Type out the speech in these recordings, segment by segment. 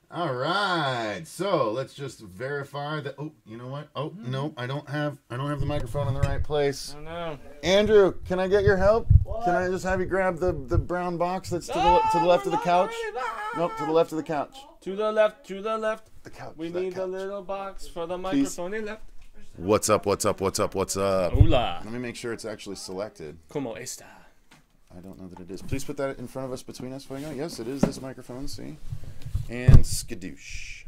All right, so let's just verify that. Oh, you know what? Oh no, I don't have the microphone in the right place. Oh no, Andrew, can I get your help? What? Can I just have you grab the brown box that's to the left of the couch? Nope, to the left of the couch. To the left, to the left. The couch. We that need couch. a little box for the microphone left. What's up? What's up? What's up? What's up? Hola. Let me make sure it's actually selected. Como esta? I don't know that it is. Please put that in front of us, between us, Fuego. Yes, it is this microphone. See, and skadoosh.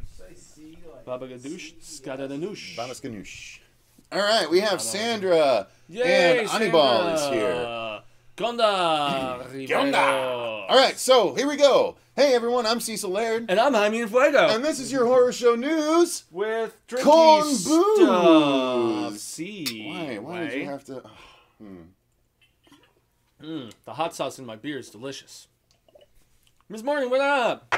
Baba Gadoosh, Skadadanoosh. Baba skadoosh. All right, we have Sandra Yay, and Hannibal is here. Gonda. All right, so here we go. Hey everyone, I'm Cecil Laird, And I'm Jaime Fuego. and this is your horror show news with drinky Corn stuff. booze. See, Why did you have to? The hot sauce in my beer is delicious. Miss Morning, what up?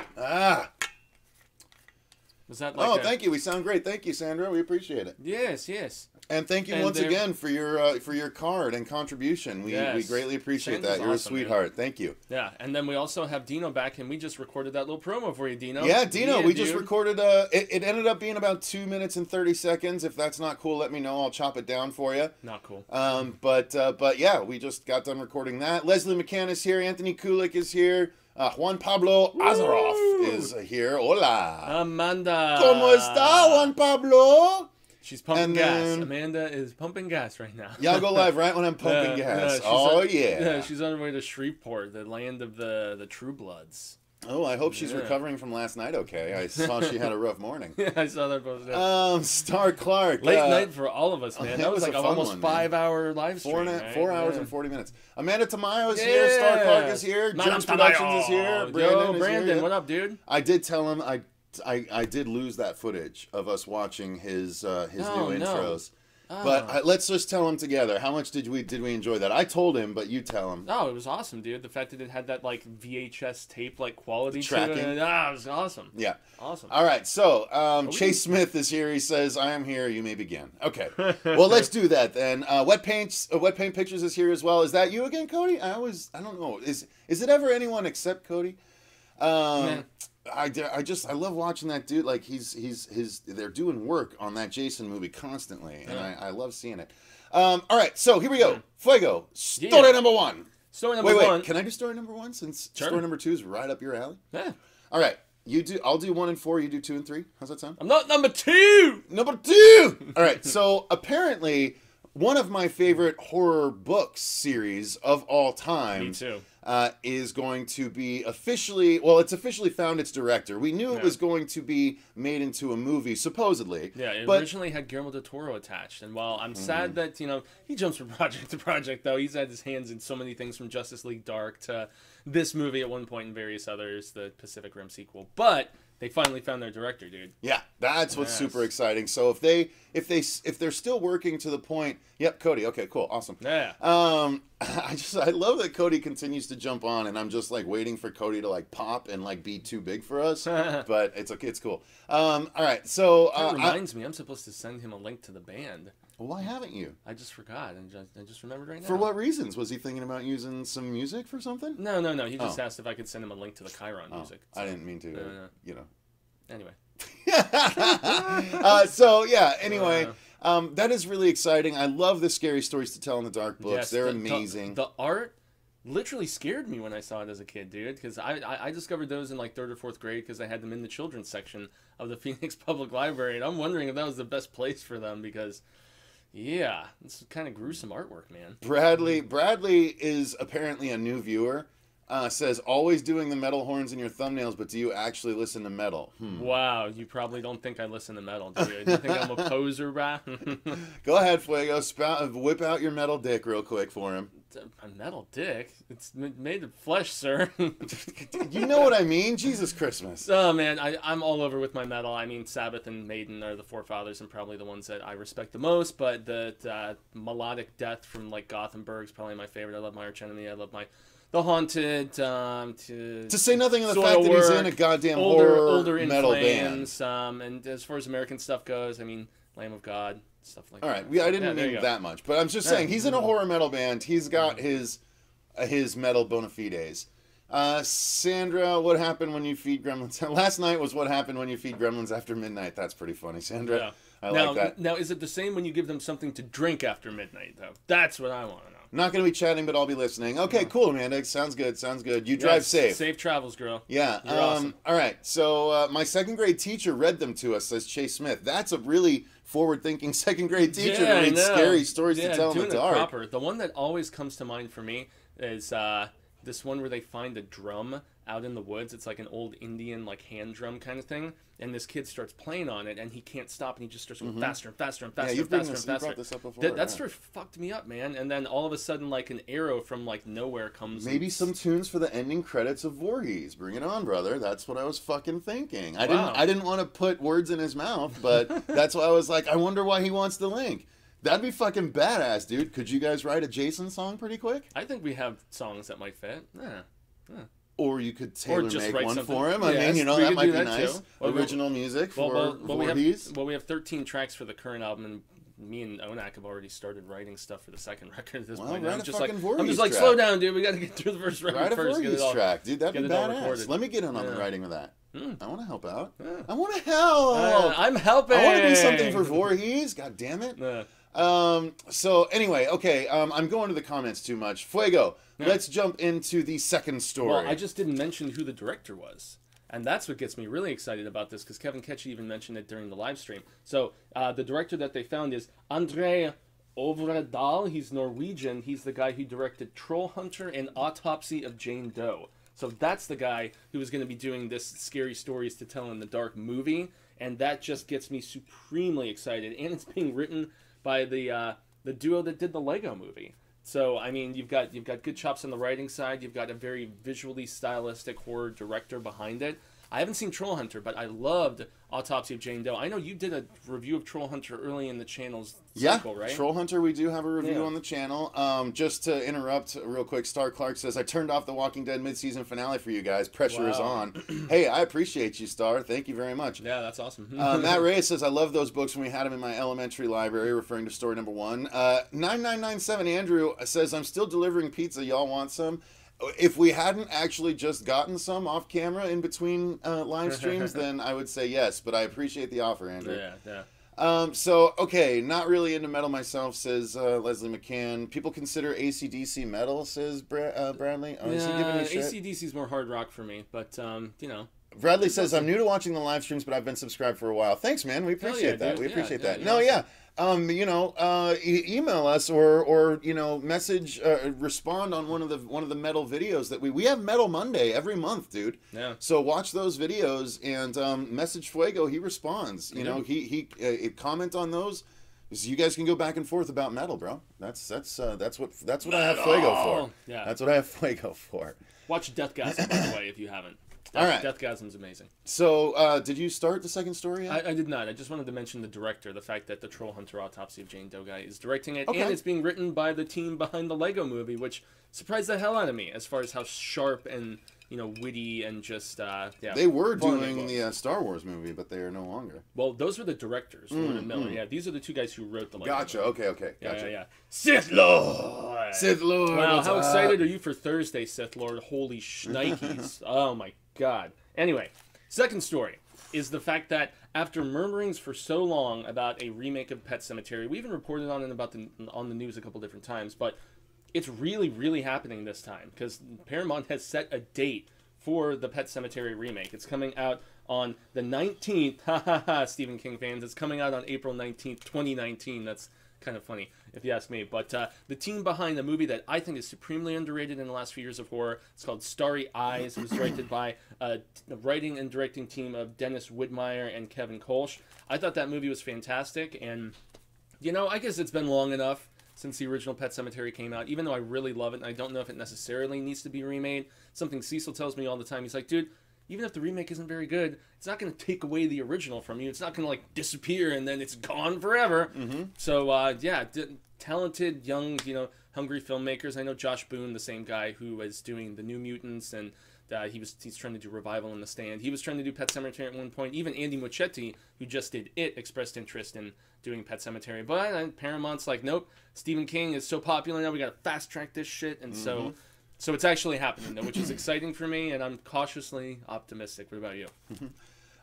Was that like Thank you. We sound great. Thank you, Sandra. We appreciate it. Yes, yes. And thank you once again for your card and contribution. We greatly appreciate that. You're awesome, a sweetheart. man. Thank you. Yeah, and then we also have Dino back, and we just recorded that little promo for you, Dino. Yeah, Dino, Yeah, we just dude. recorded, it ended up being about 2 minutes and 30 seconds. If that's not cool, let me know. I'll chop it down for you. Not cool. But yeah, we just got done recording that. Leslie McCann is here. Anthony Kulik is here. Juan Pablo Azaroff is here. Hola. Amanda. ¿Cómo está, Juan Pablo? She's pumping And gas. then- Amanda is pumping gas right now. Y'all go live right when I'm pumping gas. she's Oh, on, yeah. She's on her way to Shreveport, the land of the True Bloods. Oh, I hope she's Yeah. recovering from last night okay. I saw she had a rough morning. Yeah, I saw that posted. Star Clark. Late night for all of us, man. that That was was like a an fun almost one, man. 5-hour live stream. 4 hours Yeah. and 40 minutes. Amanda Tamayo is here. Star Clark is here. Madam Jones Productions Tamayo. is here. Yo, Brandon is Brandon, here. what up, dude? I did tell him I did lose that footage of us watching his new intros. Oh. But let's just tell him together. How much did we enjoy that? I told him, but you tell him. Oh, it was awesome, dude. The fact that it had that like VHS tape like quality Tracking. to it. It was awesome. Yeah. Awesome. All right, so Chase Smith is here. He says, "I am here. You may begin." Okay, well, let's do that then. Wet Paint Pictures is here as well. Is that you again, Cody? I don't know. Is it ever anyone except Cody? I love watching that dude. Like they're doing work on that Jason movie constantly, and I love seeing it. All right, so here we go. Fuego. Story number one. Story number Wait, one. can I do story number one since Sure. story number two is right up your alley? Yeah. All right, you do. I'll do 1 and 4. You do 2 and 3. How's that sound? I'm not number 2. Number 2. All right. So apparently, one of my favorite horror books series of all time. Me too. Is going to be officially. Well, it's officially found its director. We knew it was going to be made into a movie, supposedly. Yeah, it but originally had Guillermo del Toro attached, and while I'm sad that he jumps from project to project, though he's had his hands in so many things from Justice League Dark to this movie at one point and various others, the Pacific Rim sequel. But they finally found their director, dude. yeah, that's what's super exciting. So if they're still working to the point. Yep, Cody. Okay, cool, awesome. Yeah. I love that Cody continues to jump on, and I'm just like waiting for Cody to like pop and like be too big for us. But it's okay, it's cool. All right, so That reminds me, I'm supposed to send him a link to the band. why haven't you? I just forgot, and I just remembered right now. For what reasons? Was he thinking about using some music for something? No. He just asked if I could send him a link to the Chiron music. I didn't mean to. You know. Anyway. So yeah. Anyway, that is really exciting. I love the Scary Stories to Tell in the Dark books. Yes, They're amazing. The art literally scared me when I saw it as a kid, dude. Because I discovered those in like 3rd or 4th grade because I had them in the children's section of the Phoenix Public Library, and I'm wondering if that was the best place for them because, yeah, it's kind of gruesome artwork, man. Bradley is apparently a new viewer. Says, always doing the metal horns in your thumbnails, but do you actually listen to metal? Wow, you probably don't think I listen to metal, do you? Do you think I'm a poser, brah? Go ahead, Fuego. Whip out your metal dick real quick for him. A metal dick? It's made of flesh, sir. You know what I mean? Jesus Christmas. Oh, man, I'm all over with my metal. I mean, Sabbath and Maiden are the forefathers and probably the ones that I respect the most, but the melodic death from, like, Gothenburg is probably my favorite. I love my Arch Enemy. I love The Haunted, to say nothing of the fact that he's in a goddamn older horror metal Flames, band. And as far as American stuff goes, I mean, Lamb of God, stuff like All that. right, I didn't mean that much, but I'm just saying he's in a horror metal band. He's got his metal bona fides. Sandra, what happened when you feed gremlins? Last night was what happened when you feed gremlins after midnight. That's pretty funny, Sandra. Yeah. I like that. Now, is it the same when you give them something to drink after midnight, though? That's what I want to know. Not going to be chatting, but I'll be listening. Okay, cool, Amanda. Sounds good. Sounds good. You drive safe. Safe travels, girl. Yeah. You're awesome. All right. So my second grade teacher read them to us, says Chase Smith. That's a really forward-thinking second grade teacher to read scary stories to tell in the dark. Proper. The one that always comes to mind for me is this one where they find a drum out in the woods. It's like an old Indian like hand drum kind of thing, and this kid starts playing on it, and he can't stop, and he just starts going faster and faster and faster and faster and faster. You brought this up before. That sort of fucked me up, man. And then all of a sudden, like an arrow from like nowhere comes. Maybe some tunes for the ending credits of Voorhees. Bring it on, brother. That's what I was fucking thinking. I didn't want to put words in his mouth, but that's why I was like, I wonder why he wants the link. That'd be fucking badass, dude. Could you guys write a Jason song pretty quick? I think we have songs that might fit. Yeah. Or you could tailor-make one something for him. Yes, I mean, that might be nice. Well, original music for Voorhees. We have 13 tracks for the current album, and me and Onak have already started writing stuff for the second record at this point. I'm just like, slow down, dude. We got to get through the first record first. Write a Voorhees track, dude. That'd be badass. Let me get in on the writing of that. I want to help out. I want to help. I'm helping. I want to do something for Voorhees. God damn it. So anyway, okay, I'm going to the comments too much. Fuego, let's jump into the second story. Well, I just didn't mention who the director was. And that's what gets me really excited about this, because Kevin Ketchy even mentioned it during the live stream. So the director that they found is André Øvredal. He's Norwegian. He's the guy who directed Troll Hunter and Autopsy of Jane Doe. So that's the guy who is going to be doing this Scary Stories to Tell in the Dark movie. And that just gets me supremely excited. And it's being written by the duo that did the Lego movie. So I mean, you've got good chops on the writing side. You've got a very visually stylistic horror director behind it. I haven't seen Troll Hunter, but I loved Autopsy of Jane Doe. I know you did a review of Troll Hunter early in the channel's cycle, right? Troll Hunter, we do have a review on the channel. Just to interrupt real quick, Star Clark says, I turned off the Walking Dead mid-season finale for you guys. Pressure is on. Hey, I appreciate you, Star. Thank you very much. Yeah, that's awesome. Matt Reyes says, I love those books when we had them in my elementary library, referring to story number 1. 9997 Andrew says, I'm still delivering pizza. Y'all want some? If we hadn't actually just gotten some off camera in between live streams, then I would say yes. But I appreciate the offer, Andrew. Yeah. So, okay, not really into metal myself, says Leslie McCann. People consider AC/DC metal, says Bradley. Oh, is he giving you shit? AC/DC's more hard rock for me, but, you know. Bradley says, I'm new to watching the live streams, but I've been subscribed for a while. Thanks, man. We appreciate that. We appreciate that. No, yeah. You know, email us or you know, message, respond on one of the metal videos that we have Metal Monday every month, dude. Yeah. So watch those videos and message Fuego. He responds. You know, he comment on those. So you guys can go back and forth about metal, bro. That's what I have Fuego for. Yeah. That's what I have Fuego for. Watch Deathgasm, by the way, if you haven't. All right. Deathgasm's amazing. So, did you start the second story yet? I did not. I just wanted to mention the director, the fact that the Troll Hunter Autopsy of Jane Doe guy is directing it, and it's being written by the team behind the Lego movie, which surprised the hell out of me as far as how sharp and, you know, witty and just, They were doing the Star Wars movie, but they are no longer. Well, those were the directors, Lord and Miller. Yeah, these are the two guys who wrote the Lego movie. Okay. Gotcha. Yeah. Sith Lord! Sith Lord! Wow, how excited are you for Thursday, Sith Lord? Holy shnikes. Oh, my God. Anyway, second story is the fact that after murmurings for so long about a remake of Pet Sematary, we even reported on it on the news a couple different times, but it's really, really happening this time because Paramount has set a date for the Pet Sematary remake. It's coming out on the 19th. Stephen King fans. It's coming out on April 19th, 2019. That's kind of funny, if you ask me. But the team behind a movie that I think is supremely underrated in the last few years of horror, it's called Starry Eyes. It was directed by the writing and directing team of Dennis Widmeyer and Kevin Kolsch. I thought that movie was fantastic, and, you know, I guess it's been long enough since the original Pet Sematary came out, even though I really love it, and I don't know if it necessarily needs to be remade. Something Cecil tells me all the time. He's like, dude, even if the remake isn't very good, it's not going to take away the original from you. It's not going to, like, disappear and then it's gone forever. So, talented, young, you know, hungry filmmakers. I know Josh Boone, the same guy who was doing The New Mutants, and he's trying to do Revival in the Stand. He was trying to do Pet Sematary at one point. Even Andy Muschietti, who just did It, expressed interest in doing Pet Sematary. But Paramount's like, nope, Stephen King is so popular now, we got to fast-track this shit. And so So it's actually happening, though, which is exciting for me, and I'm cautiously optimistic. What about you?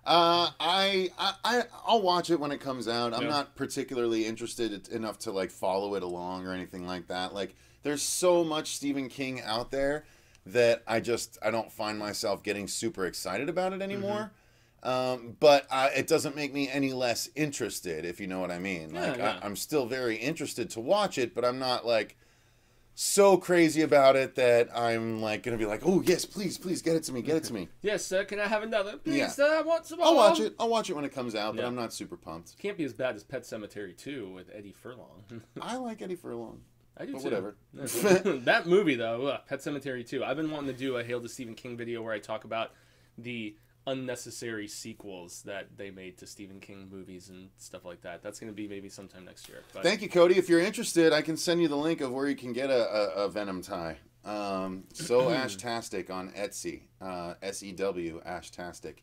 I'll watch it when it comes out. I'm Yeah. not particularly interested enough to like follow it along or anything like that. Like, there's so much Stephen King out there that I don't find myself getting super excited about it anymore. But it doesn't make me any less interested, if you know what I mean. Yeah, Like, yeah. I'm still very interested to watch it, but I'm not like so crazy about it that I'm like gonna be like, oh yes, please get it to me. Yes, sir. Can I have another? Please, Yeah. sir. I want some more. I'll watch it when it comes out, but Yeah. I'm not super pumped. Can't be as bad as Pet Sematary 2 with Eddie Furlong. I like Eddie Furlong. I do But too. whatever. That movie though, Pet Sematary 2. I've been wanting to do a Hail to Stephen King video where I talk about the unnecessary sequels that they made to Stephen King movies and stuff like that. That's going to be maybe sometime next year. But Thank you, Cody. If you're interested, I can send you the link of where you can get a Venom tie. So Ashtastic on Etsy. SEW Ashtastic.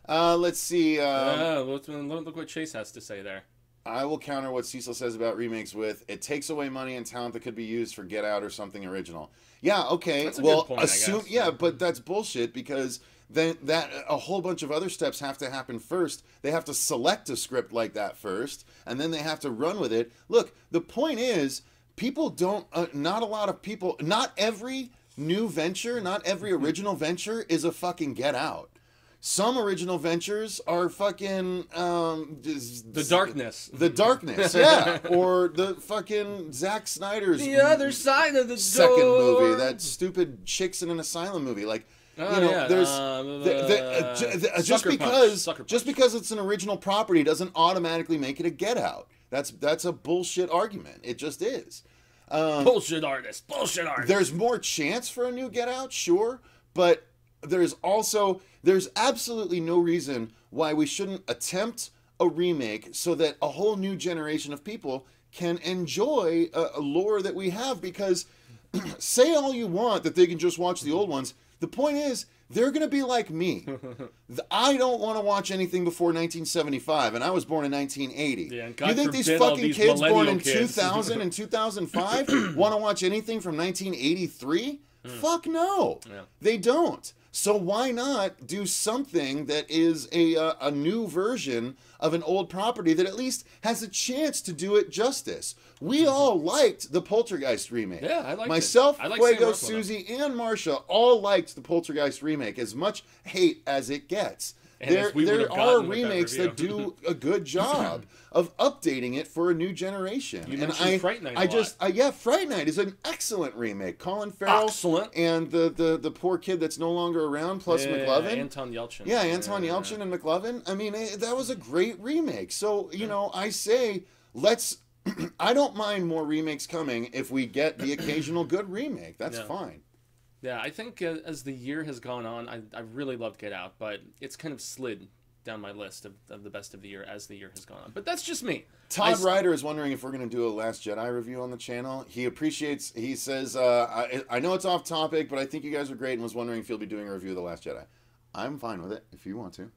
Let's see. look what Chase has to say there. I will counter what Cecil says about remakes with, it takes away money and talent that could be used for Get Out or something original. Yeah, okay. That's a well, good point, assume I guess. yeah, but that's bullshit because then that a whole bunch of other steps have to happen first. They have to select a script like that first, and then they have to run with it. Look, the point is, people don't. Not a lot of people. Not every new venture, not every original venture is a fucking Get Out. Some original ventures are fucking The Darkness. The Darkness, yeah, or the fucking Zack Snyder's The other side of the second door. movie, that stupid chicks in an asylum movie. Like, Oh, you know, yeah, there's just Sucker Punch. Sucker Punch. because it's an original property doesn't automatically make it a Get Out. That's a bullshit argument. It just is. Bullshit artist. There's more chance for a new Get Out, sure, but there's absolutely no reason why we shouldn't attempt a remake so that a whole new generation of people can enjoy a lore that we have, because say all you want that they can just watch the old ones. The point is, they're going to be like me. I don't want to watch anything before 1975, and I was born in 1980. Yeah, and You God think these forbid all fucking these kids born in millennial kids. 2000 and 2005 want to watch anything from 1983? Fuck no. Yeah. They don't. So why not do something that is a new version of an old property that at least has a chance to do it justice? We all liked the Poltergeist remake. Yeah, I liked it. Myself, I like Sam Fuego, Rockwell, Susie, and Marsha all liked the Poltergeist remake, as much hate as it gets. And as we would There have are gotten with that remakes that review. do a good job of updating it for a new generation. You mentioned Fright Night a lot. Yeah, Fright Night is an excellent remake. Colin Farrell, Excellent. and the poor kid that's no longer around, plus McLovin. Anton Yelchin. Yeah, Anton Yelchin and McLovin. I mean, that was a great remake. So, you know, I say, let's... I don't mind more remakes coming if we get the occasional good remake. That's fine. Yeah, I think as the year has gone on, I really loved Get Out, but it's kind of slid down my list of the best of the year as the year has gone on. But that's just me. Todd Ryder is wondering if we're going to do a Last Jedi review on the channel. He says, I know it's off topic, but I think you guys are great, and was wondering if you'll be doing a review of The Last Jedi. I'm fine with it, if you want to.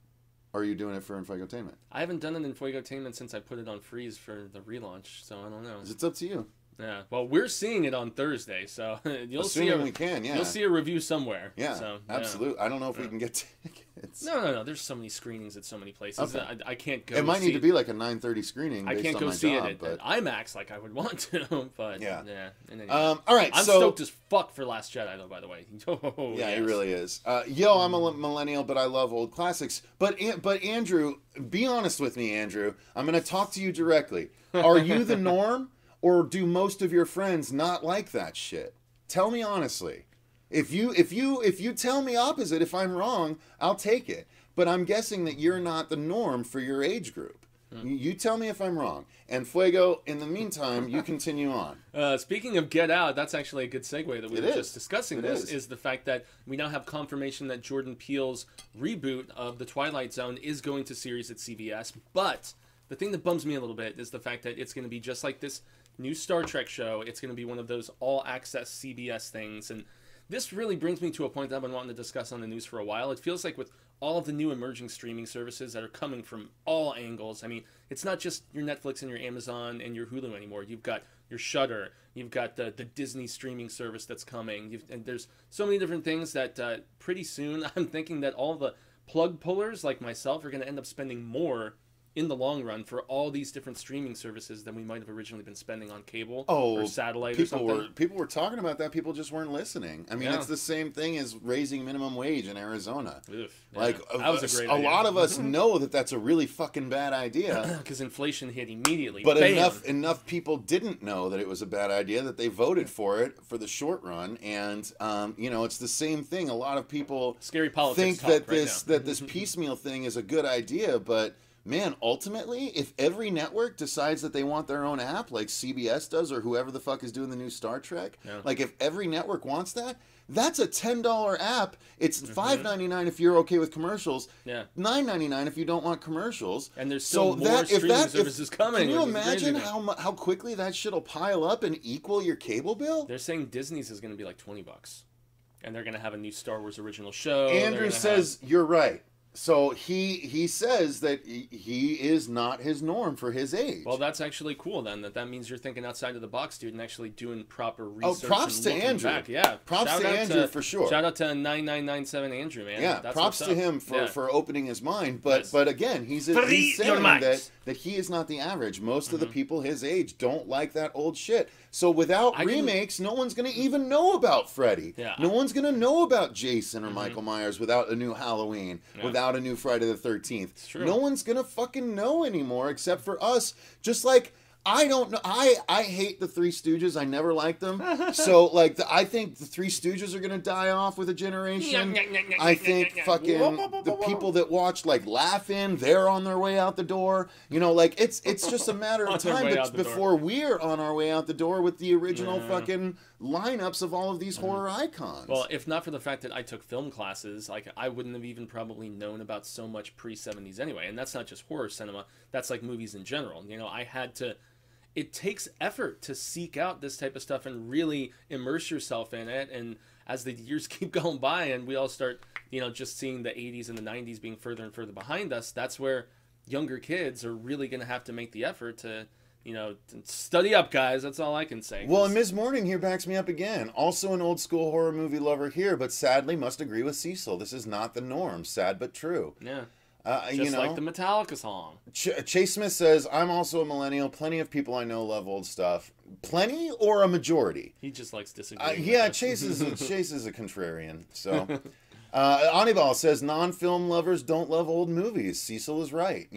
Or are you doing it for Infotainment? I haven't done it in Infotainment since I put it on freeze for the relaunch, so I don't know. It's up to you. Yeah, well, we're seeing it on Thursday, so you'll Assuming we can, yeah. You'll see a review somewhere. Yeah, so, absolutely. I don't know if we can get tickets. No. There's so many screenings at so many places. Okay. I can't go. It might see need to be like a 9:30 screening. I Based can't on go my see job, it but... at IMAX like I would want to, but yeah. In any all right, I'm so stoked as fuck for Last Jedi, though. By the way, oh, yeah, yes. it really is. I'm a millennial, but I love old classics. But Andrew, be honest with me, Andrew. I'm going to talk to you directly. Are you the norm? Or do most of your friends not like that shit? Tell me honestly. If you tell me opposite, if I'm wrong, I'll take it. But I'm guessing that you're not the norm for your age group. You tell me if I'm wrong. And Fuego, in the meantime, you continue on. Speaking of Get Out, that's actually a good segue that we were just discussing. It is the fact that we now have confirmation that Jordan Peele's reboot of The Twilight Zone is going to series at CBS. But the thing that bums me a little bit is the fact that it's going to be just like this new Star Trek show. It's going to be one of those all-access CBS things, and this really brings me to a point that I've been wanting to discuss on the news for a while. It feels like with all of the new emerging streaming services that are coming from all angles, I mean, it's not just your Netflix and your Amazon and your Hulu anymore. You've got your Shudder. You've got the Disney streaming service that's coming. And there's so many different things that pretty soon I'm thinking that all the plug pullers like myself are going to end up spending more in the long run for all these different streaming services than we might have originally been spending on cable or satellite or something. People were talking about that. People just weren't listening. I mean, it's the same thing as raising minimum wage in Arizona. Oof, like, that was a great idea. lot of us know that that's a really fucking bad idea. Because inflation hit immediately. But Bam! enough people didn't know that it was a bad idea that they voted for it for the short run. And, it's the same thing. A lot of people Scary politics think that this piecemeal thing is a good idea, but... Man, ultimately, if every network decides that they want their own app, like CBS does or whoever the fuck is doing the new Star Trek, like if every network wants that, that's a $10 app. It's $5.99 if you're okay with commercials. Yeah. $9.99 if you don't want commercials. And there's still more streaming services coming. Can you imagine how quickly that shit'll pile up and equal your cable bill? They're saying Disney's is going to be like $20, and they're going to have a new Star Wars original show. Andrew says you're right. So he says that he is not his norm for his age. Well, that's actually cool then. That means you're thinking outside of the box, dude, and actually doing proper research. Oh, props to Andrew. Back. Yeah, props to Andrew for sure. Shout out to 9997 Andrew, man. Yeah, that's props to him for opening his mind. But again, he's saying that he is not the average. Most of the people his age don't like that old shit. So without remakes, no one's going to even know about Freddy. Yeah. No one's going to know about Jason or Michael Myers without a new Halloween, without a new Friday the 13th. No one's going to fucking know anymore except for us. Just like... I don't know. I hate the Three Stooges. I never liked them. So, like, I think the Three Stooges are going to die off with a generation. I think fucking the people that watch, like, Laugh-In, they're on their way out the door. You know, like, it's just a matter of time before we're on our way out the door with the original fucking lineups of all of these horror icons. Well, if not for the fact that I took film classes, like, I wouldn't have even probably known about so much pre-70s anyway. And that's not just horror cinema. That's, like, movies in general. You know, I had to... It takes effort to seek out this type of stuff and really immerse yourself in it. And as the years keep going by and we all start, just seeing the 80s and the 90s being further and further behind us, that's where younger kids are really going to have to make the effort to, study up, guys. That's all I can say. Well, and Ms. Morning here backs me up again. Also an old school horror movie lover here, but sadly must agree with Cecil. This is not the norm. Sad but true. Yeah. Just like the Metallica song. Chase Smith says, I'm also a millennial. Plenty of people I know love old stuff. Plenty or a majority? He just likes disagreeing. Yeah, Chase is a contrarian. So, Anibal says, non-film lovers don't love old movies. Cecil is right.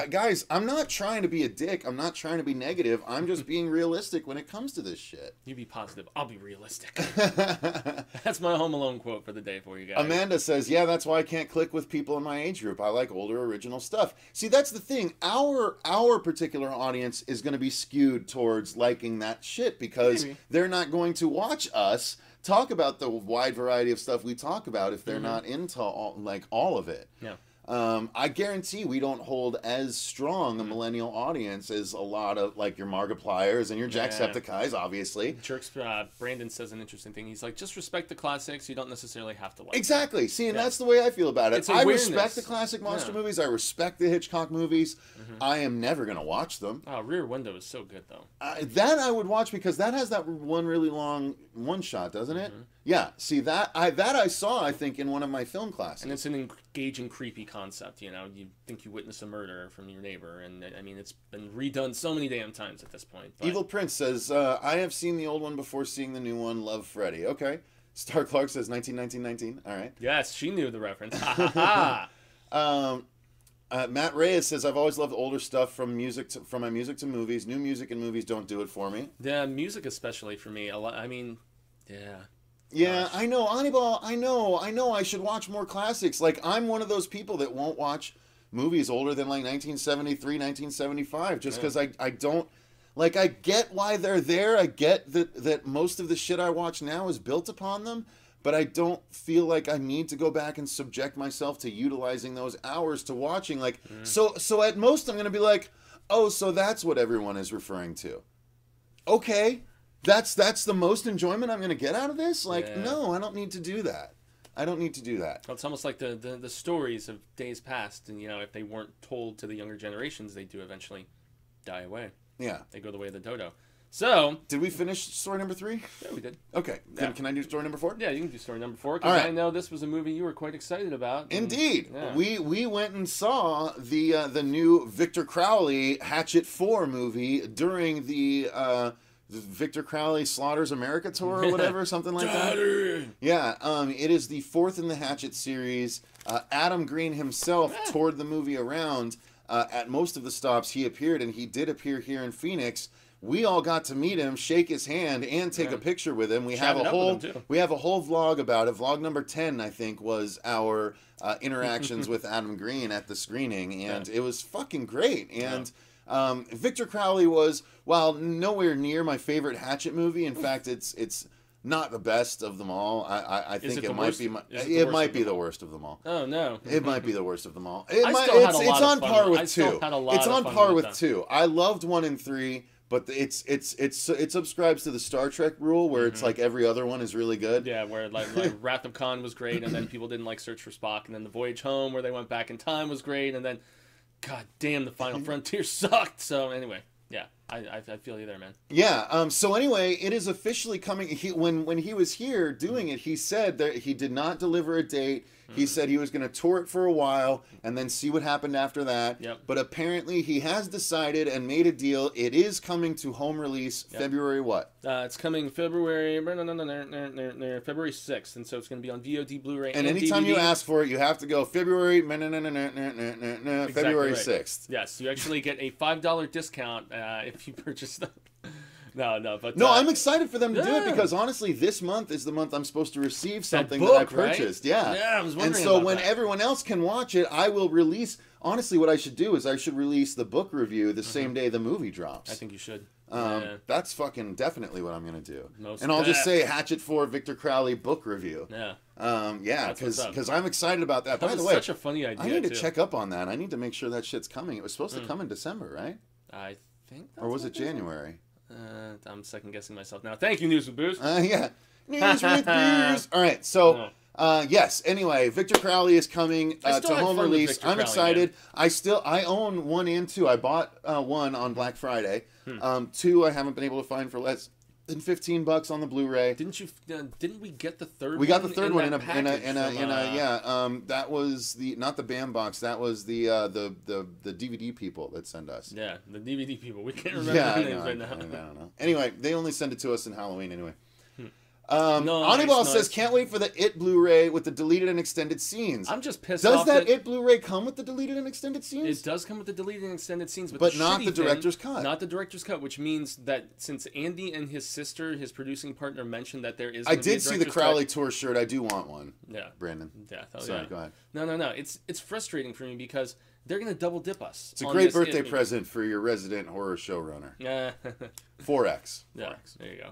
Guys, I'm not trying to be a dick. I'm not trying to be negative. I'm just being realistic when it comes to this shit. You be positive. I'll be realistic. That's my Home Alone quote for the day for you guys. Amanda says, yeah, that's why I can't click with people in my age group. I like older original stuff. See, that's the thing. Our particular audience is going to be skewed towards liking that shit because they're not going to watch us talk about the wide variety of stuff we talk about if they're not into all of it. Yeah. I guarantee we don't hold as strong a millennial audience as a lot of your Markipliers and your Jacksepticeyes, obviously. Jerks, Brandon says an interesting thing. He's like, just respect the classics. You don't necessarily have to like Exactly. them. See, and that's the way I feel about it. I respect the classic monster movies. I respect the Hitchcock movies. I am never going to watch them. Oh, Rear Window is so good, though. That I would watch because that has that one really long one-shot, doesn't it? Yeah. See, that I saw, I think, in one of my film classes. And it's an engaging, creepy concept, You think you witness a murder from your neighbor. And, I mean, it's been redone so many damn times at this point. But... Evil Prince says, I have seen the old one before seeing the new one. Love Freddy. Okay. Star Clark says 1919. All right. Yes, she knew the reference. Ha ha ha. Matt Reyes says, I've always loved older stuff from my music to movies. New music and movies don't do it for me. Yeah, music especially for me. I mean, yeah. Yeah, gosh. I know, Anibal, I know I should watch more classics. Like, I'm one of those people that won't watch movies older than, 1973, 1975, just because I don't... I get why they're there. I get that most of the shit I watch now is built upon them, but I don't feel like I need to go back and subject myself to utilizing those hours to watching. So at most I'm going to be like, oh, so that's what everyone is referring to. Okay. That's the most enjoyment I'm going to get out of this? No, I don't need to do that. I don't need to do that. Well, it's almost like the stories of days past, and, if they weren't told to the younger generations, they do eventually die away. Yeah. They go the way of the dodo. So, did we finish story number 3? Yeah, we did. Okay. Yeah. Can I do story number 4? Yeah, you can do story number 4 because All right. I know this was a movie you were quite excited about. Indeed. Yeah. We went and saw the new Victor Crowley Hatchet 4 movie during the Victor Crowley Slaughters America tour or whatever, something like that. Yeah, it is the 4th in the Hatchet series. Adam Green himself toured the movie around. At most of the stops he appeared, and he did appear here in Phoenix. We all got to meet him, shake his hand, and take a picture with him. We have a whole vlog about it. Vlog number 10, I think, was our interactions with Adam Green at the screening, and it was fucking great. And Victor Crowley was, while nowhere near my favorite Hatchet movie. In fact, it's not the best of them all. I think it might be. It might be the worst of them all. Oh no! It might be the worst of them all. It's on par with 2. It's on par with 2. I loved 1 and 3. But it subscribes to the Star Trek rule where it's like every other one is really good. Yeah, where like Wrath of Khan was great, and then people didn't like Search for Spock, and then The Voyage Home, where they went back in time, was great, and then, god damn, The Final Frontier sucked. So anyway, yeah, I feel you there, man. Yeah. So anyway, it is officially coming. When he was here doing it, he said that he did not deliver a date. He said he was going to tour it for a while and then see what happened after that. Yep. But apparently he has decided and made a deal. It is coming to home release February what? It's coming February 6th, and so it's going to be on VOD, Blu-ray, and anytime DVD. You ask for it, you have to go February 6th. Yes, you actually get a $5 discount if you purchase them. But I'm excited for them to do it because honestly, this month is the month I'm supposed to receive something that I purchased. Right? Yeah, I was wondering. And so about when that. everyone else can watch it, I will release. Honestly, what I should do is I should release the book review the same day the movie drops. I think you should. That's fucking definitely what I'm gonna do. I'll just say Hatchet 4 Victor Crowley book review. Yeah. Because I'm excited about that. By the way, such a funny idea. I need to check up on that. I need to make sure that shit's coming. It was supposed to come in December, right? I think. Or was it January? I'm second guessing myself now. Thank you, News with Booze. Yeah. News with Booze. All right, so yes. Anyway, Victor Crowley is coming to home release. I'm excited. Man. I own 1 and 2. I bought 1 on Black Friday. 2 I haven't been able to find for less than $15 on the Blu-ray. Didn't we get the third one? We got the third one in a that was not the BAM box. That was the DVD people that send us. Yeah, the DVD people. We can't remember their names right now. I don't know. Anyway, they only send it to us in Halloween anyway. Anibal says, can't wait for the It Blu-ray with the deleted and extended scenes. I'm just pissed off. Does that It Blu-ray come with the deleted and extended scenes? It does come with the deleted and extended scenes, but not the director's cut. Not the director's cut, which means that since Andy and his sister, his producing partner, mentioned that there is. I did see the Crowley tour shirt. I do want one. Yeah, Brandon. Yeah, sorry. Go ahead. No. It's frustrating for me because they're gonna double dip us. It's a great birthday present for your resident horror showrunner. Yeah. 4X. Yeah. There you go.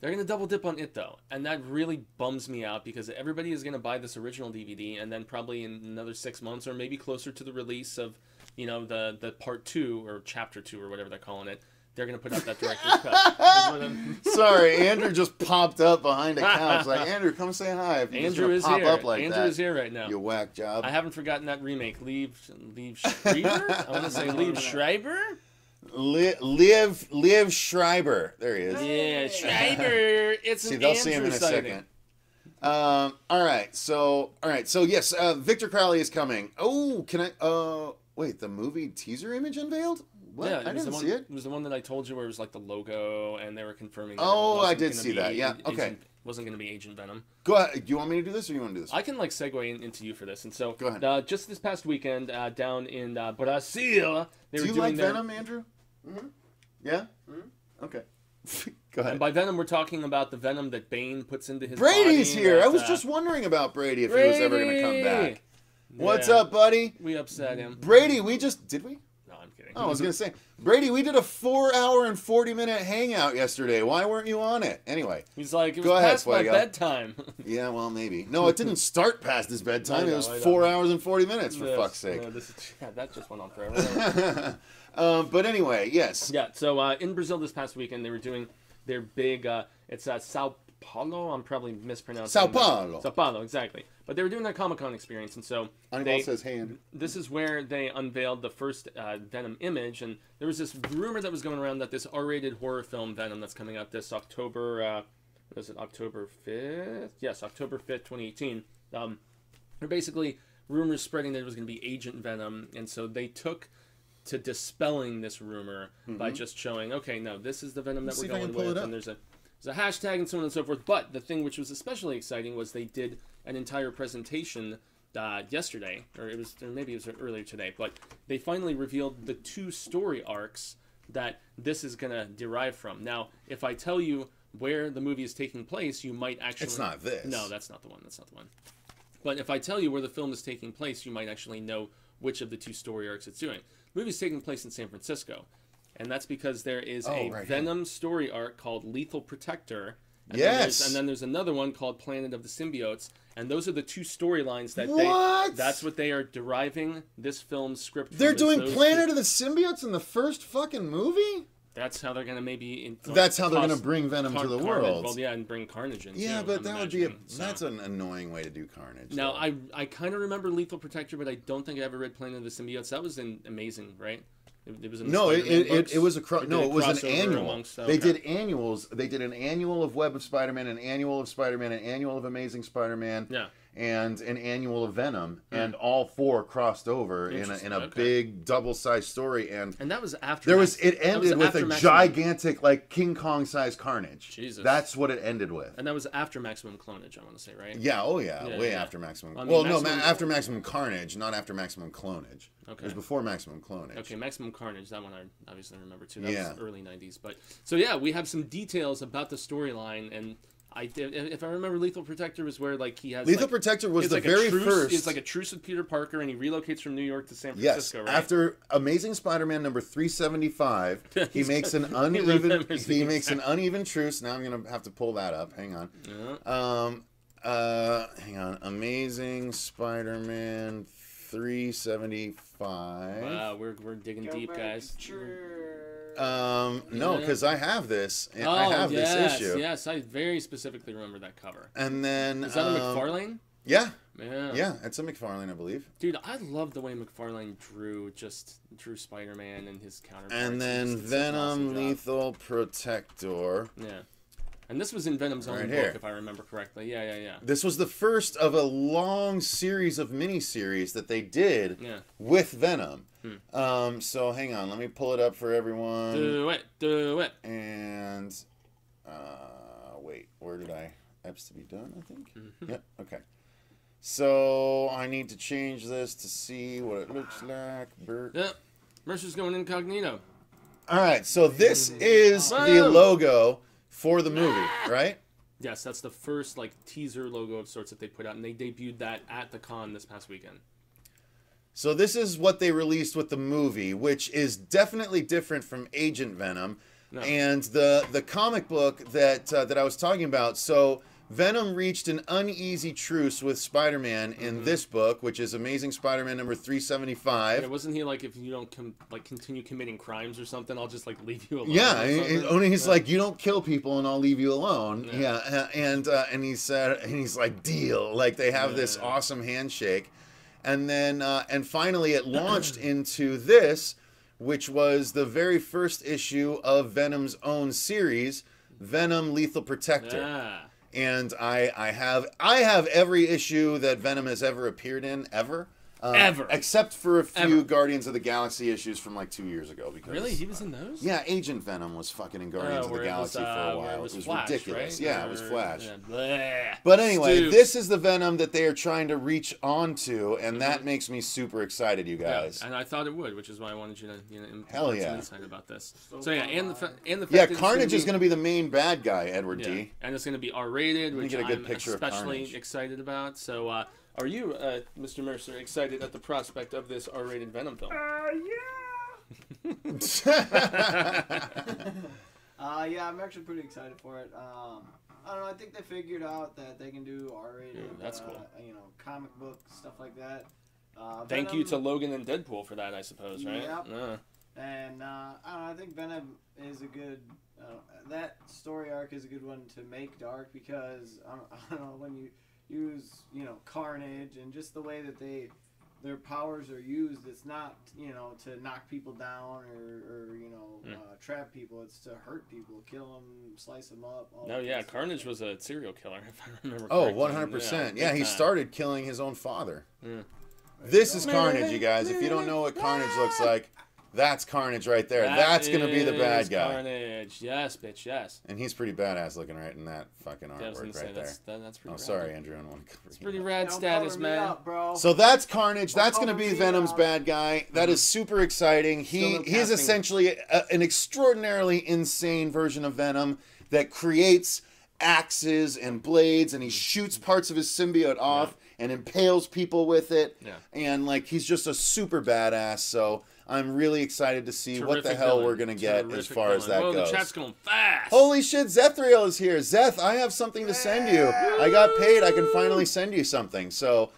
They're going to double dip on it, though, and that really bums me out because everybody is going to buy this original DVD, and then probably in another 6 months or maybe closer to the release of, the part 2 or chapter 2 or whatever they're calling it, they're going to put out that director's cut. Sorry, Andrew just popped up behind a couch. Like, Andrew, come say hi. Andrew is here. Andrew is here right now. You whack job. I haven't forgotten that remake, Liev Schreiber? I want to say Liev Schreiber? Liv Schreiber. There he is. Yeah, Schreiber. It's they'll see him in a second. All right. So yes, Victor Crowley is coming. Oh, can I? Wait, the movie teaser image unveiled? What? Yeah, I didn't see it. It was the one that I told you where it was like the logo, and they were confirming. That I did see that. Yeah. Okay. Wasn't going to be Agent Venom. Go ahead. Do you want me to do this, or you want to do this? I can segue into you for this, and so go ahead. Just this past weekend, down in Brazil, do you like Venom, Andrew? Mm-hmm. Yeah. Mm-hmm. Okay. Go ahead. And by Venom, we're talking about the venom that Bane puts into his Brady's body. here. I was just wondering about Brady if he was ever going to come back. Yeah. What's up, buddy? We upset him. Brady, did we? No, I'm kidding. Oh, I was going to say, Brady, we did a 4-hour and 40-minute hangout yesterday. Why weren't you on it? Anyway. He's like, it was past my bedtime. Yeah, well, maybe. No, it didn't start past his bedtime. It was 4 hours and 40 minutes, for fuck's sake. That just went on forever. But anyway, yes. Yeah, so in Brazil this past weekend, they were doing their big, it's Sao Paulo. I'm probably mispronouncing Sao Paulo. Sao Paulo, exactly. But they were doing their Comic-Con experience, and so Annabelle says hand. This is where they unveiled the first Venom image, and there was this rumor that was going around that this R-rated horror film Venom that's coming out this October. Was it October 5th? Yes, October 5th, 2018. They're basically rumors spreading that it was going to be Agent Venom, and so they took to dispelling this rumor by just showing, okay, no, this is the Venom that we're going with, and there's a hashtag and so on and so forth. But the thing which was especially exciting was they did an entire presentation yesterday, or maybe it was earlier today, but they finally revealed the 2 story arcs that this is going to derive from. Now, if I tell you where the movie is taking place, you might actually... It's not this. No, that's not the one. That's not the one. But if I tell you where the film is taking place, you might actually know which of the 2 story arcs it's doing. The movie is taking place in San Francisco, and that's because there is Venom story arc called Lethal Protector. And then there's another one called Planet of the Symbiotes, and those are the 2 storylines that that's what they are deriving this film's script from. They're doing Planet of the Symbiotes in the first fucking movie? That's how they're going to maybe... That's how they're going to bring Venom to the world. Well, yeah, and bring Carnage in, yeah, but that would be that's an annoying way to do Carnage. Now, I kind of remember Lethal Protector, but I don't think I ever read Planet of the Symbiotes. That was amazing, right? It was in the it was an annual. They did annuals. They did an annual of Web of Spider-Man, an annual of Spider-Man, an annual of Amazing Spider-Man, and an annual of Venom, and all 4 crossed over in a big double-sized story. And that was after it ended with a gigantic, like, King Kong-sized Carnage. Jesus, that's what it ended with. And that was after Maximum Clonage, I want to say, right? Yeah, way after Maximum. After Maximum Carnage, not after Maximum Clonage. Okay. It was before Maximum Clonage. Okay, Maximum Carnage, that one I obviously remember too. That was early 90s. But so yeah, we have some details about the storyline, and if I remember, Lethal Protector was where like he has Lethal Protector was the very first. It's like a truce with Peter Parker, and he relocates from New York to San Francisco. Yes, right? After Amazing Spider-Man number 375, he makes an uneven truce. Now I'm gonna have to pull that up. Hang on. Hang on. Amazing Spider-Man 375. Wow, we're digging deep, guys. No, because I have this. I have this issue. Yes, I very specifically remember that cover. And then is that a McFarlane? Yeah, it's a McFarlane, I believe. Dude, I love the way McFarlane drew Spider-Man and his counterparts. And then Venom, Lethal Protector. Yeah. And this was in Venom's own book, if I remember correctly. Yeah. This was the first of a long series of miniseries that they did with Venom. So hang on, let me pull it up for everyone. Do it. And wait, where did Eps to be done, I think? Yep, okay. So I need to change this to see what it looks like. Yep. Mercer's going incognito. Alright, so this is the logo for the movie, right? Yes, that's the first like teaser logo of sorts that they put out, and they debuted that at the con this past weekend. So this is what they released with the movie, which is definitely different from Agent Venom, and the comic book that I was talking about. So Venom reached an uneasy truce with Spider-Man in this book, which is Amazing Spider-Man number 375. Yeah, wasn't he like, if you don't continue committing crimes or something, I'll just like leave you alone? Yeah, he's like, you don't kill people and I'll leave you alone. Yeah, and he said, and he's like, deal. Like they have this awesome handshake, and then and finally it launched into this, which was the very first issue of Venom's own series, Venom Lethal Protector. Yeah. And I have every issue that Venom has ever appeared in, ever. Except for a few Guardians of the Galaxy issues from like 2 years ago. Because, really? He was in those? Yeah, Agent Venom was fucking in Guardians of the Galaxy for a while. It was Flash, ridiculous. Right? Yeah, it was Flash. Yeah. But anyway, this is the Venom that they are trying to reach onto, and that makes me super excited, you guys. Yeah, and I thought it would, which is why I wanted you to Hell yeah. some insight about this. So yeah, and the fact Carnage is going to be the main bad guy, Edward D. And it's going to be R-rated, which I'm especially excited about. So are you, Mr. Mercer, excited at the prospect of this R-rated Venom film? Yeah. Yeah, I'm actually pretty excited for it. I don't know. I think they figured out that they can do R-rated. That's cool. Comic book stuff like that. Thank you to Logan and Deadpool for that, I suppose, right? Yep. And I don't know. I think Venom is a good that story arc is a good one to make dark because I don't know, when you use Carnage and just the way that their powers are used, it's not to knock people down or trap people. It's to hurt people, kill them, slice them up. Carnage was a serial killer, if I remember correctly. 100%. Yeah, he started killing his own father. This is Carnage, you guys. If you don't know what Carnage looks like, that's Carnage right there. That's going to be the bad guy. Carnage. Yes, bitch, yes. And he's pretty badass looking right in that fucking artwork right there. That's pretty rad. Sorry, Andrew. I don't want to cover It's pretty rad status, man. Up, bro. So that's Carnage. That's going to be Venom's bad guy. That is super exciting. He's essentially an extraordinarily insane version of Venom that creates axes and blades, and he shoots parts of his symbiote off and impales people with it. Yeah. And he's just a super badass. So I'm really excited to see what the hell we're going to get as far as that goes. The chat's going fast. Holy shit, Zethriel is here. Zeth, I have something to send you. I got paid. I can finally send you something. So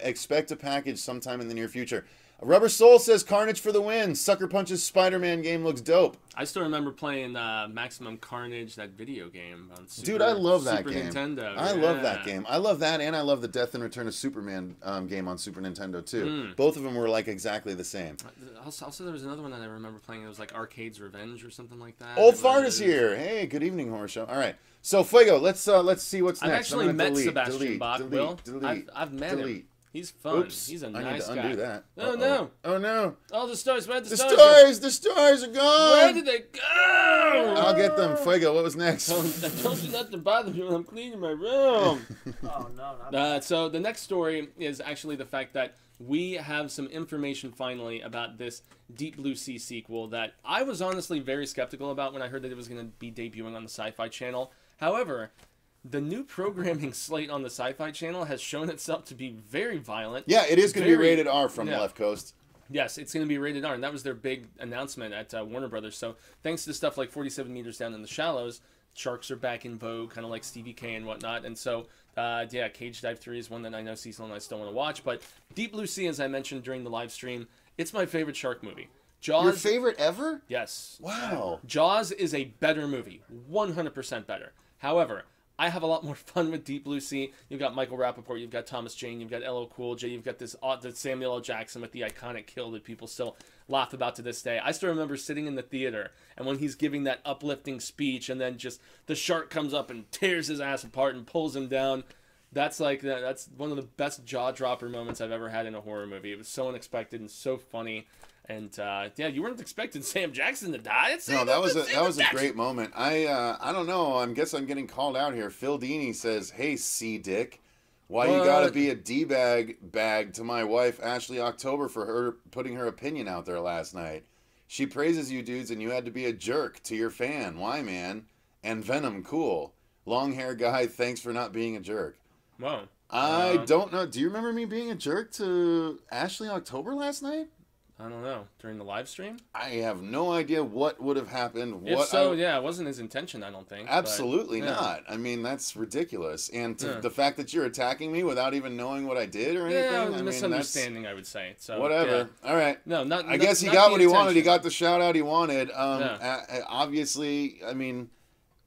expect a package sometime in the near future. Rubber Soul says Carnage for the win. Sucker Punch's Spider-Man game looks dope. I still remember playing Maximum Carnage, that video game on Dude, I love that Super game. Nintendo. I love that game. I love that, and I love the Death and Return of Superman game on Super Nintendo too. Both of them were exactly the same. Also, there was another one that I remember playing. It was like Arcade's Revenge or something like that. Old Fart is here. Hey, good evening, Horror Show. All right, so Fuego, let's see what's next. I've actually met Sebastian Bach. I've met him. He's fun. Oops. He's a nice guy. I need to undo that. Oh, no. Oh, no. Oh, the stars. Where the stars are gone. Where did they go? I'll get them. Fuego, what was next? I told you not to bother me when I'm cleaning my room. Oh, no. So the next story is actually the fact that we have some information finally about this Deep Blue Sea sequel that I was honestly very skeptical about when I heard that it was going to be debuting on the Sci-Fi Channel. However, the new programming slate on the Sci-Fi Channel has shown itself to be very violent. Yeah, it is going to be rated R from the left coast. Yes, it's going to be rated R, and that was their big announcement at Warner Brothers. So thanks to stuff like 47 Meters Down in the Shallows, sharks are back in vogue, kind of like Stevie K and whatnot. And so, Cage Dive 3 is one that I know Cecil and I still want to watch. But Deep Blue Sea, as I mentioned during the live stream, it's my favorite shark movie. Jaws. Your favorite ever? Yes. Wow. Jaws is a better movie, 100% better. However, I have a lot more fun with Deep Blue Sea. You've got Michael Rappaport, you've got Thomas Jane, you've got LL Cool J, you've got this Samuel L. Jackson with the iconic kill that people still laugh about to this day. I still remember sitting in the theater, and when he's giving that uplifting speech, and then just the shark comes up and tears his ass apart and pulls him down. That's one of the best jaw-dropper moments I've ever had in a horror movie. It was so unexpected and so funny. And you weren't expecting Sam Jackson to die. No, that was a great moment. I don't know. I guess I'm getting called out here. Phil Deeney says, "Hey, C Dick, why you gotta be a bag to my wife Ashley October for her putting her opinion out there last night? She praises you dudes, and you had to be a jerk to your fan. Why, man? And Venom, cool. Long hair guy, thanks for not being a jerk." Wow. I don't know. Do you remember me being a jerk to Ashley October last night? I don't know. During the live stream? I have no idea what would have happened. If so, it wasn't his intention, I don't think. Absolutely not. I mean, that's ridiculous. And the fact that you're attacking me without even knowing what I did or anything? Yeah, misunderstanding, I would say. So whatever. Yeah. All right. No, I guess he got what he wanted. He got the shout-out he wanted. Obviously, I mean,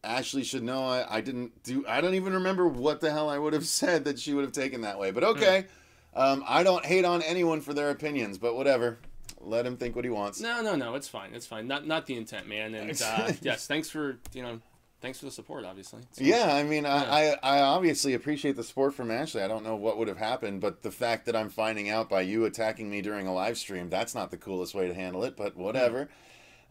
Ashley should know I don't even remember what the hell I would have said that she would have taken that way. But okay. I don't hate on anyone for their opinions, but whatever. Let him think what he wants. No, it's fine. It's fine. Not the intent, man. And yes, thanks for the support, obviously. So, yeah, I mean, I obviously appreciate the support from Ashley. I don't know what would have happened, but the fact that I'm finding out by you attacking me during a live stream, that's not the coolest way to handle it, but whatever.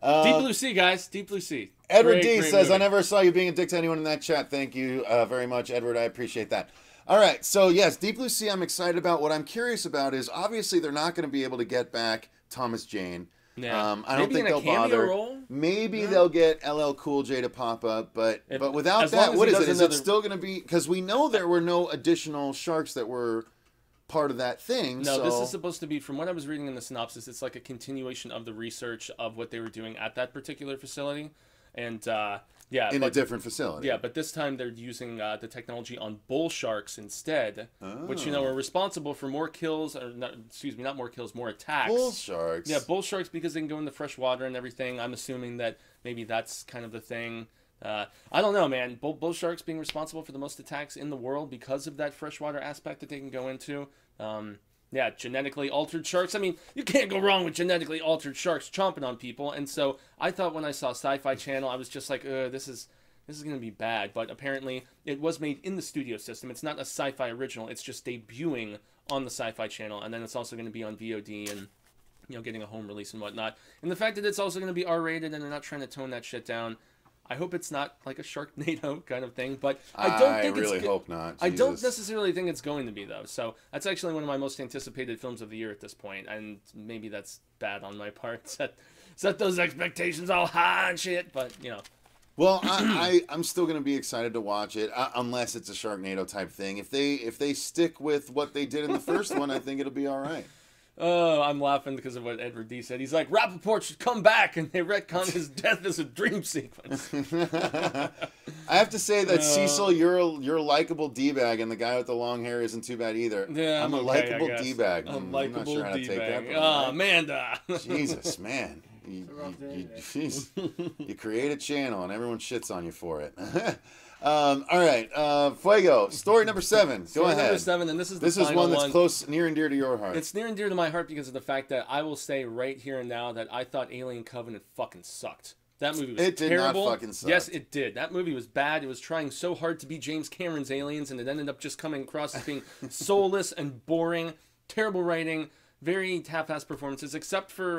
Deep Blue Sea, guys. Deep Blue Sea. Edward D says, movie. I never saw you being a dick to anyone in that chat. Thank you very much, Edward. I appreciate that. All right, so yes, Deep Blue Sea I'm excited about. What I'm curious about is, obviously, they're not going to be able to get back Thomas Jane. Yeah. I don't think they'll bother. Role? Maybe they'll get LL Cool J to pop up, but without that, what is it? Is it still going to be? Because we know there were no additional sharks that were part of that thing. No, this is supposed to be, from what I was reading in the synopsis, it's like a continuation of the research of what they were doing at that particular facility, and in a different facility. Yeah, but this time they're using the technology on bull sharks instead, which are responsible for more kills, or not more kills, more attacks. Bull sharks. Yeah, bull sharks, because they can go in the fresh water and everything. I'm assuming that maybe that's kind of the thing. I don't know, man. Bull sharks being responsible for the most attacks in the world because of that freshwater aspect that they can go into. Yeah, genetically altered sharks. I mean, you can't go wrong with genetically altered sharks chomping on people. And so I thought when I saw Sci-Fi Channel, I was just like, this is going to be bad. But apparently it was made in the studio system. It's not a Sci-Fi original. It's just debuting on the Sci-Fi Channel. And then it's also going to be on VOD and, getting a home release and whatnot. And the fact that it's also going to be R-rated and they're not trying to tone that shit down, I hope it's not like a Sharknado kind of thing, but I really hope not. Jesus. I don't necessarily think it's going to be, though. So that's actually one of my most anticipated films of the year at this point, and maybe that's bad on my part. Set those expectations all high and shit, but Well, I'm still going to be excited to watch it, unless it's a Sharknado type thing. If they stick with what they did in the first one, I think it'll be all right. Oh, I'm laughing because of what Edward D said. He's like, Rappaport should come back, and they retcon his death as a dream sequence. I have to say that Cecil, you're a likable D-bag, and the guy with the long hair isn't too bad either. Yeah, I'm a likable D-bag. I'm not sure how to take that. Oh, Amanda. Jesus, man. You create a channel, and everyone shits on you for it. All right, Fuego, story number 7. Go ahead. Number 7, and this is one that's close, near and dear to your heart. It's near and dear to my heart because of the fact that I will say right here and now that I thought Alien Covenant fucking sucked. That movie was terrible. It did not fucking suck. Yes, it did. That movie was bad. It was trying so hard to be James Cameron's Aliens, and it ended up just coming across as being soulless and boring. Terrible writing, very half-assed performances, except for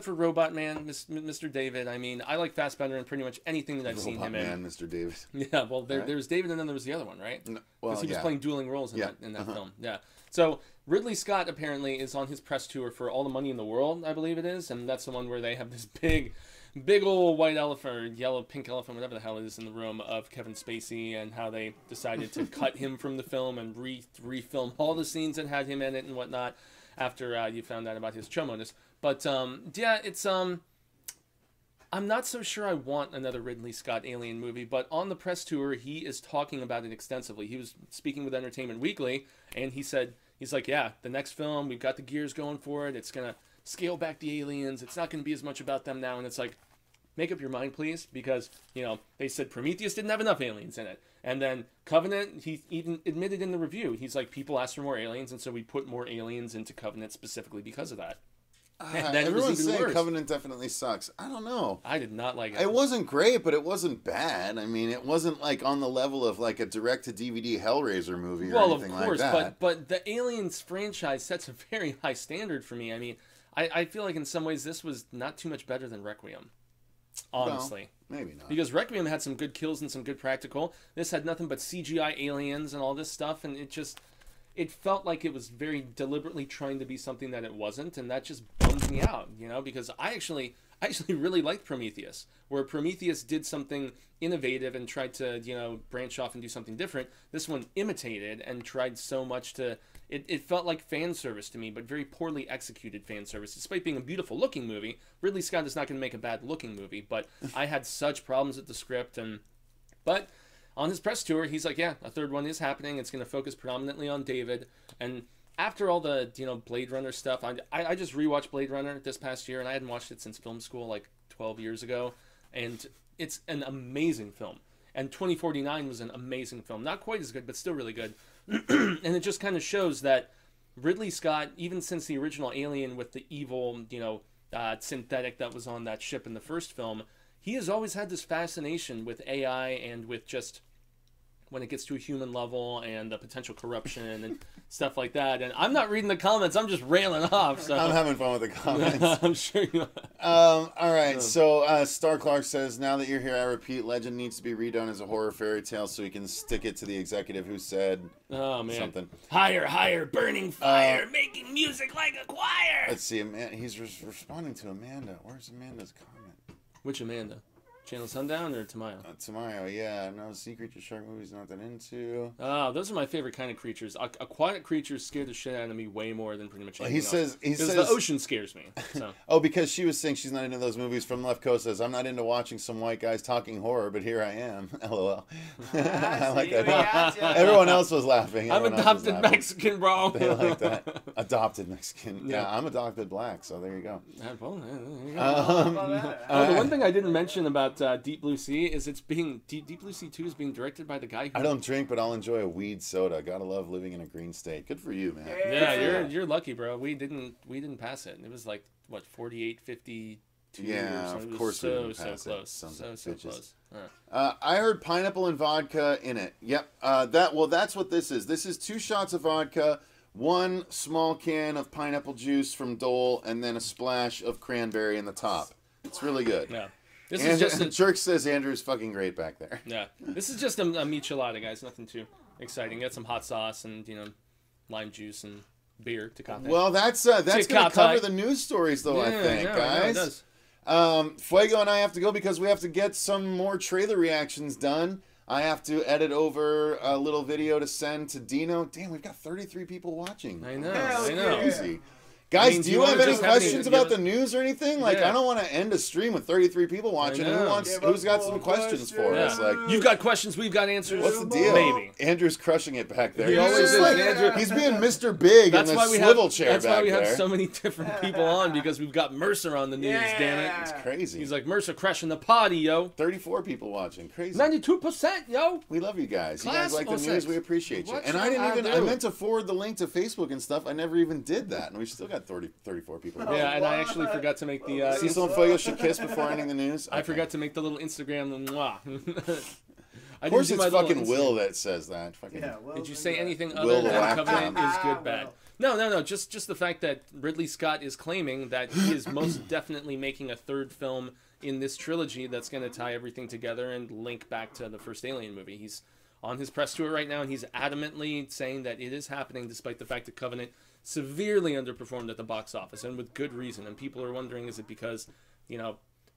Robot Man, Mr. David. I mean, I like Fassbender in pretty much anything that I've seen him in. Robot Man, Mr. David. Yeah, well, there was David, and then there was the other one, right? No, well, he was playing dueling roles in that film. Yeah. So Ridley Scott apparently is on his press tour for All the Money in the World, I believe it is, and that's the one where they have this big old white elephant or yellow, pink elephant, whatever the hell it is, in the room of Kevin Spacey, and how they decided to cut him from the film and refilm all the scenes that had him in it and whatnot after you found out about his chomoness. But, yeah, it's, I'm not so sure I want another Ridley Scott Alien movie, but on the press tour, he is talking about it extensively. He was speaking with Entertainment Weekly, and he's like, yeah, the next film, we've got the gears going for it. It's going to scale back the aliens. It's not going to be as much about them now. And it's like, make up your mind, please, because, they said Prometheus didn't have enough aliens in it. And then Covenant, he even admitted in the review, he's like, people asked for more aliens, and so we put more aliens into Covenant specifically because of that. Everyone's saying Covenant definitely sucks. I don't know. I did not like it. It wasn't great, but it wasn't bad. I mean, it wasn't like on the level of like a direct-to-DVD Hellraiser movie or anything like that. Well, of course, but the Aliens franchise sets a very high standard for me. I mean, I feel like in some ways this was not too much better than Requiem. Honestly. Well, maybe not. Because Requiem had some good kills and some good practical. This had nothing but CGI aliens and all this stuff, and it felt like it was very deliberately trying to be something that it wasn't, and that just bummed me out, because I actually really liked Prometheus, where Prometheus did something innovative and tried to, branch off and do something different. This one imitated and tried so much to... It felt like fan service to me, but very poorly executed fan service. Despite being a beautiful-looking movie, Ridley Scott is not going to make a bad-looking movie, but I had such problems with the script, but... On his press tour, he's like, yeah, a third one is happening. It's going to focus predominantly on David. And after all the, Blade Runner stuff, I just rewatched Blade Runner this past year, and I hadn't watched it since film school like 12 years ago. And it's an amazing film. And 2049 was an amazing film. Not quite as good, but still really good. And it just kind of shows that Ridley Scott, even since the original Alien with the evil, synthetic that was on that ship in the first film, he has always had this fascination with AI and with just when it gets to a human level and the potential corruption and stuff like that. And I'm not reading the comments. I'm just railing off. So I'm having fun with the comments. I'm sure you are. All right. So Star Clark says, now that you're here, I repeat, Legend needs to be redone as a horror fairy tale so he can stick it to the executive who said something. Higher, burning fire, making music like a choir. Let's see. He's responding to Amanda. Where's Amanda's comment? Which Amanda? Channel Sundown or Tamayo? Tamayo, yeah. No, sea creature shark movies not that into. Oh, those are my favorite kind of creatures. Aquatic creatures scare the shit out of me way more than pretty much anything else. He says the ocean scares me. So. Oh, because she was saying she's not into those movies. From Left Coast says, I'm not into watching some white guys talking horror, but here I am. LOL. I like that. Everyone else was laughing. I'm adopted Mexican, bro. They like that. Adopted Mexican. Yeah, I'm adopted black, so there you go. Well, there you go. The one thing I didn't mention about Deep Blue Sea is it's being Deep Blue Sea 2 is being directed by the guy who... I don't drink, but I'll enjoy a weed soda. Gotta love living in a green state. Good for you, man. Yeah, you're lucky, bro. We didn't pass it. It was like what 48, 52. Yeah, of course we didn't pass close. So close. I heard pineapple and vodka in it. Yep. That's what this is. This is 2 shots of vodka, 1 small can of pineapple juice from Dole, and then a splash of cranberry in the top. It's really good. Yeah. This is just a Jerk says Andrew's fucking great back there. Yeah. This is just a michelada, guys. Nothing too exciting. Got some hot sauce and lime juice and beer to cocktail. Well, that's going to cover the news stories, though. I think, guys. Yeah, it does. Fuego and I have to go because we have to get some more trailer reactions done. I have to edit over a little video to send to Dino. Damn, we've got 33 people watching. I know. Crazy. Guys, do you have any questions about the news or anything? Like, I don't want to end a stream with 33 people watching. Who's got some questions for us? Like, you've got questions, we've got answers. What's the deal? Maybe. Andrew's crushing it back there. He always is. Andrew, he's being Mr. Big in the swivel chair back there. That's why we have so many different people on, because we've got Mercer on the news, damn it. It's crazy. He's like, Mercer crashing the potty, yo. 34 people watching. Crazy. 92%, yo. We love you guys. You guys like the news. We appreciate you. And I meant to forward the link to Facebook and stuff. I never even did that. And we still got 34 people. Yeah, and I actually forgot to make the... Cecil Fuego should kiss before ending the news? I forgot to make the little Instagram... Mwah. Of course it's fucking Will that says that. Did you say anything other than Covenant is good, bad? No. Just the fact that Ridley Scott is claiming that he is most definitely making a 3rd film in this trilogy that's going to tie everything together and link back to the first Alien movie. He's on his press tour right now, and he's adamantly saying that it is happening despite the fact that Covenant severely underperformed at the box office, and with good reason. And people are wondering, is it because,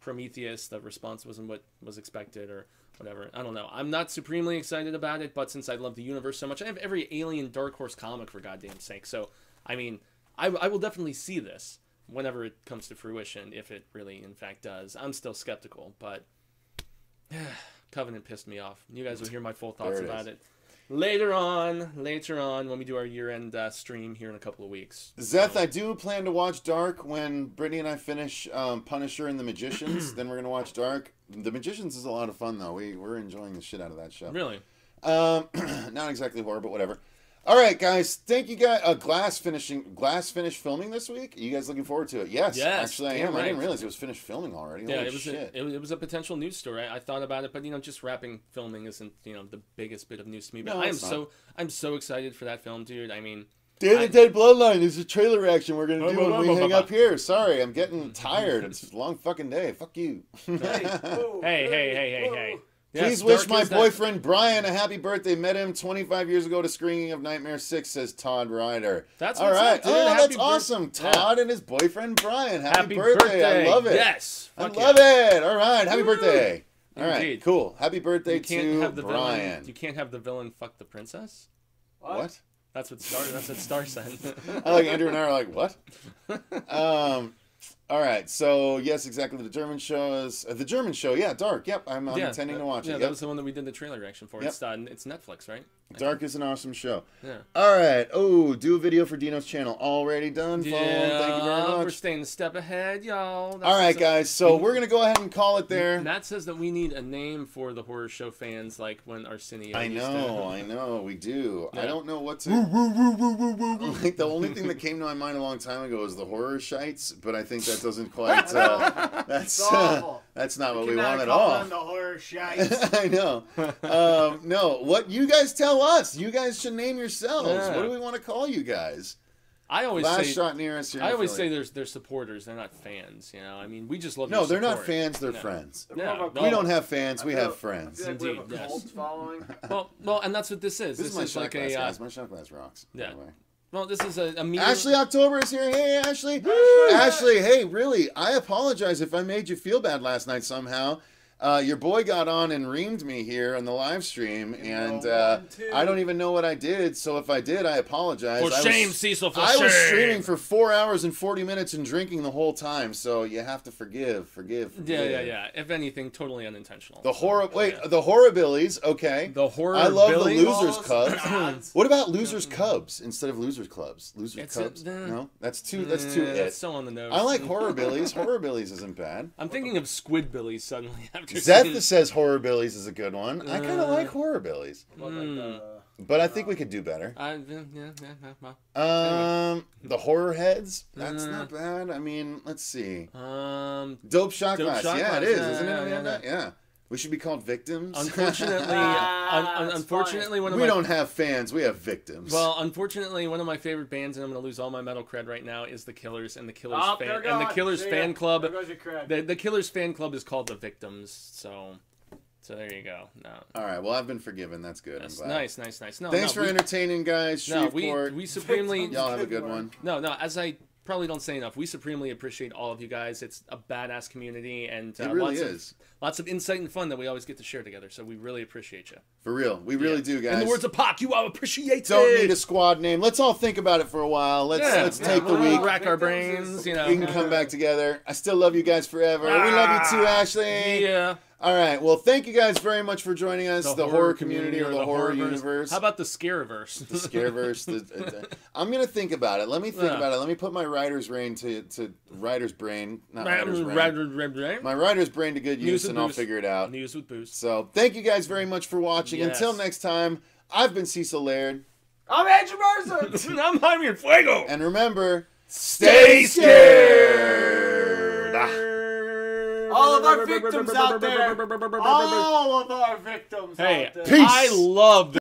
Prometheus, the response wasn't what was expected or whatever? I don't know. I'm not supremely excited about it, but since I love the universe so much, I have every Alien Dark Horse comic, for goddamn sake. So, I mean, I will definitely see this whenever it comes to fruition, if it really, in fact, does. I'm still skeptical, but Covenant pissed me off. You guys will hear my full thoughts about it. Later on, when we do our year-end stream here in a couple of weeks. Zeth, I do plan to watch Dark when Brittany and I finish Punisher and The Magicians. Then we're going to watch Dark. The Magicians is a lot of fun, though. We're enjoying the shit out of that show. Really? Not exactly horror, but whatever. All right, guys. Thank you, guys. Glass finished filming this week. Are you guys looking forward to it? Yes. Actually, I am. Right. I didn't realize it was finished filming already. Yeah, Holy shit. It was a potential news story. I thought about it, but just wrapping filming isn't the biggest bit of news to me. But no, I'm so excited for that film, dude. I mean, Day of the Dead Bloodline is a trailer reaction we're gonna do when we hang up here. Sorry, I'm getting tired. It's a long fucking day. Fuck you. Hey. Please wish my boyfriend Brian a happy birthday. Met him 25 years ago at a screening of Nightmare 6, says Todd Ryder. That's all right. Up, that's awesome. Todd and his boyfriend Brian. Happy birthday. I love it. Yes. I love it. All right. Happy birthday. All right. Cool. Happy birthday to Brian. You can't have the villain fuck the princess? What? That's what Star said. I like Andrew and I are like, what? All right, so yes, exactly. The German show, yeah, Dark. Yep, I'm intending to watch it. Yeah, that was the one that we did the trailer reaction for. Yep. It's Netflix, right? Dark is an awesome show. Yeah. All right. Oh, do a video for Dino's channel. Already done. Yeah. Thank you very much. We're staying a step ahead, y'all. All right, guys. So we're gonna go ahead and call it there. Matt says that we need a name for the horror show fans, like when Arsenio. I know, we do. Yeah. I don't know what to. Like the only thing that came to my mind a long time ago was the horror shites, but I think that doesn't quite. That's not what we want at all. The horror shites. I know. No, what you guys tell us. You guys should name yourselves. Yeah. What do we want to call you guys? I always say they're supporters. They're not fans. I mean, we just love. No, they're not fans. They're friends. No, we don't have fans. We have friends. Indeed. Yes. Following. Well, and that's what this is. This is my shot glass, guys. My shot glass rocks. Yeah. Well, this is a Ashley October is here. Hey, Ashley. Ashley, hey, really, I apologize if I made you feel bad last night somehow. Your boy got on and reamed me here on the live stream, and I don't even know what I did. So if I did, I apologize. For shame, Cecil. For I shame. was streaming for 4 hours and 40 minutes and drinking the whole time. So you have to forgive. Yeah. If anything, totally unintentional. The Horribillies. Okay. The horror. I love the Losers Cubs. What about Losers Cubs instead of Losers Clubs? Losers Cubs. No, that's too. That's too. That's so on the nose. I like Horribillies. Horribillies isn't bad. I'm thinking of Squidbillies suddenly after. Zeth says Horribillies is a good one. I kind of like Horribillies. But I think we could do better. The Horror Heads. That's not bad. I mean, let's see. Dope Shot Glass. Yeah, it is. Isn't it? Yeah. We should be called Victims. Unfortunately, unfortunately, one of we don't have fans. We have victims. Well, unfortunately, one of my favorite bands, and I'm going to lose all my metal cred right now, is the Killers, and the Killers fan club. The Killers fan club is called the Victims. So there you go. No. All right. Well, I've been forgiven. That's good. That's nice. No, thanks for entertaining, guys. Shreveport. We supremely. Y'all have a good one. No. As I probably don't say enough, we supremely appreciate all of you guys. It's a badass community, and it really is. Lots of insight and fun that we always get to share together. So we really appreciate you. For real, we really do, guys. In the words of Pac, you all appreciate it. Don't need a squad name. Let's all think about it for a while. Let's take the week, rack our brains. We can come back together. I still love you guys forever. We love you too, Ashley. Yeah. All right. Well, thank you guys very much for joining us. The horror community or the horror universe. How about the Scareverse? The Scareverse. I'm gonna think about it. Let me think about it. Let me put my writer's brain to writer's brain, not writer's brain. My writer's brain to good use, and I'll figure it out. News with boost. So thank you guys very much for watching. Yes. Until next time, I've been Cecil Laird. I'm Andrew Mercer. I'm Jaime Fuego. And remember, stay scared. All of our victims out there. All of our victims out there. I love